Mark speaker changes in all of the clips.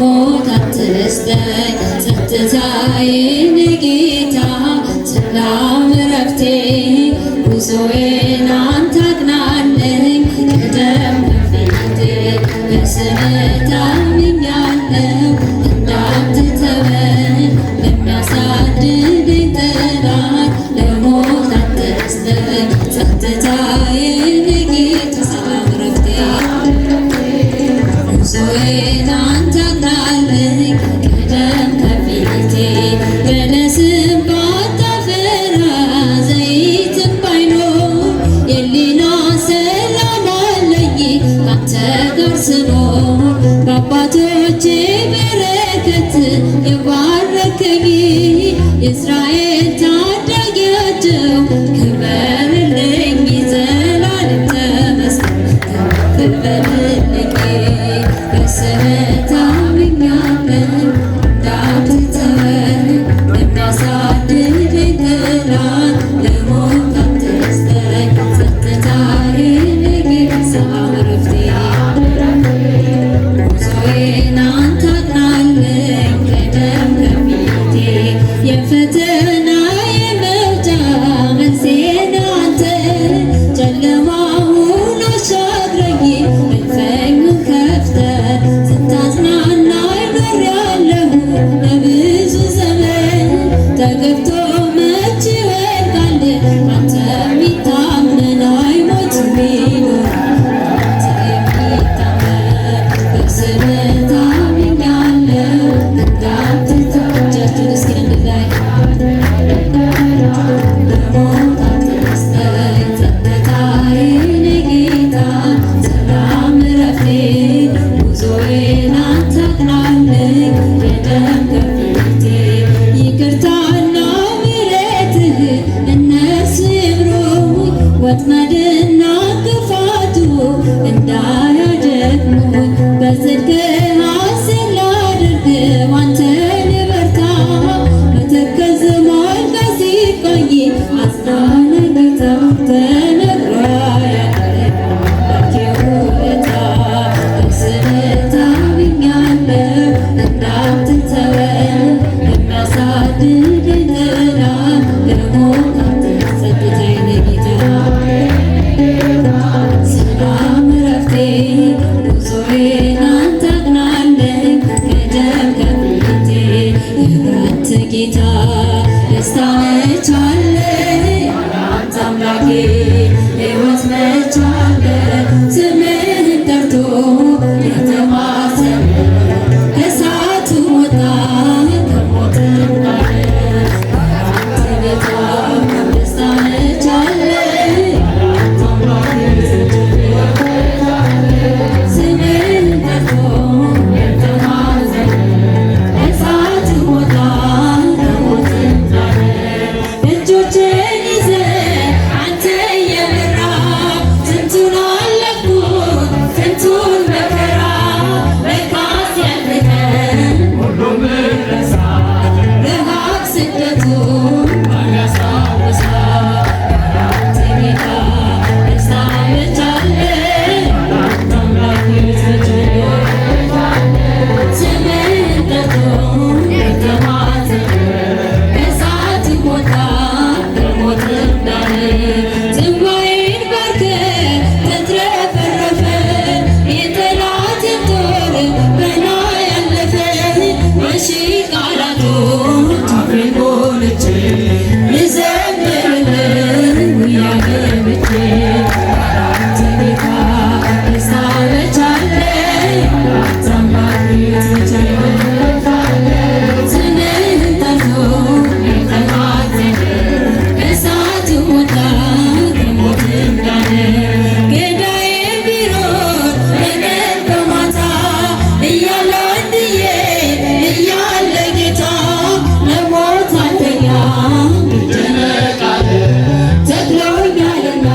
Speaker 1: ለሞት አትስጠኝ ጸጥታዬ ጌታ ሰላም እረፍቴ ጉዞዬን አንተ አቅናልኝ ቀደም በፊቴ በስምህ ታምኛለሁ እንዳትተወኝ ለሚያሳድደኝ ጠላት ለሞት አትስጠኝ ጸጥታዬ ጌታ ሰላም እረፍቴ ጉዞዬን አንተ አቅናልኝ ቀደም ከፊቴ በለስም ባታፈራ ዘይትም ባይኖር የሊና ሰላም አለኝ ካንተ ጋር ስኖር በአባቶቼ በረከት የባረከኝ የእስራኤል ታዳጊያቸው ክበርልኝ ዘላለም ተመስገን ከፍ በልልኝ በስምህ ታምኛለሁ እንዳትተወኝ ለሚያሳድደኝ ጠላት ለሞት አትስጠኝ ጸጥታዬ ጌታ ሰላም እረፍቴ ጉዞዬን አንተ አቅናልኝ ቀደም ከፊቴ የፈተናዬ መውጫ መንስኤን አንተ ጨለማውን አሻግረኝ እልፍኙን ከፍተህ ስታጽናናኝ ኖሬያለሁ ለብዙ ዘመን ተገፍቶ መች ይወድቃል አንተ የሚታመን አይሞትም ቢኖር አንተ የሚታመን በስምህ ታምኛለሁ እንዳትተወኝ እጃችሁን እስኪ አንድ ላይ ለሞት አትስጠኝ ጸጥታዬ ጌታ ሰላም እረፍቴ ጉዞዬን አንተ አቅናልኝ ቀደም ከፊቴ ይቅርታና ምሕረትህ እነርሱ ይምሩኝ ወጥመድና ክፋቱ እንዳያደክሙኝ በጽድቅህ ሐሴት ላድርግ አንተን ልበርታ በተከዘ ማልቀስ ሲቆይ አጽናናኝ ጌታ ተነግሮ አያልቅም ውለታ በስምህ ታምኛለሁ እንዳትተወኝ ለሚያሳድደኝ ጠላት ለሞት አትስጠኝ ጸጥታዬ ሰላም እረፍቴ ጉዞዬን አንተ አቅናልኝ ቀደም ከፊቴ የእረፍት ጌታ ደስታ መች አለ አንተ አምላኬ ሕይወት መች አለ ስምህን ጠርቶ የተማጸነ ከእሳቱ ወጣ ከሞትም ዳነ የእረፍት ጌታ ደስታ መች አለ አንተ አምላኬ ስምህን ጠርቶ የተማጸነ ከእሳቱ ወጣ ከሞትም ዳነ እጆቼን ይዘህ አንተ እየመራ ስንቱን አለፍኩት ስንቱን መከራ ለካስ ያለቀን ሁሉም ረሳ ረሃብ ስደቱን ማን ያስታውሳል የእረፍት ጌታ ደስታ መች አለ አንተ አምላኬ ስምህን ጠርቶ የተማጸነ ከእሳት ወጣ ከሞትም ዳነ ጽዋዬን ባርከህ ተትረፈረፈ የጠላትን ጦር በላይ ያለፈ በሺህ ቃላቶች አፌን ሞልቼ ልዘምርልህ ጉያ ገብቼ የእረፍት ጌታ ደስታ መች አለ አንተ አምላኬ ስምህን ጠርቶ የተማጸነ ከእሳት ወጣ ከሞትም ዳነ ገዳዬ ቢሮጥ በቀን በማታ እያለ አንድዬ እያለ ጌታ ለሞት አልተኛም ይጨነቃል ተክሎኛልና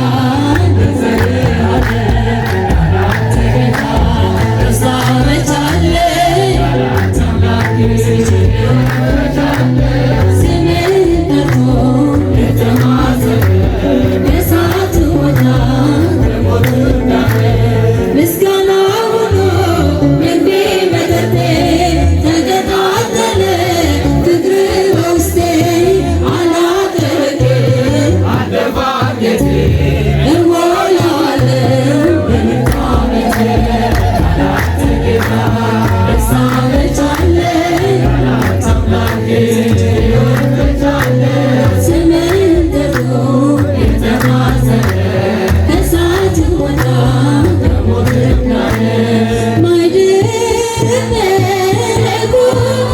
Speaker 1: በፍርሃት የእረፍት ጌታ ደስታ መች አለ መለኮት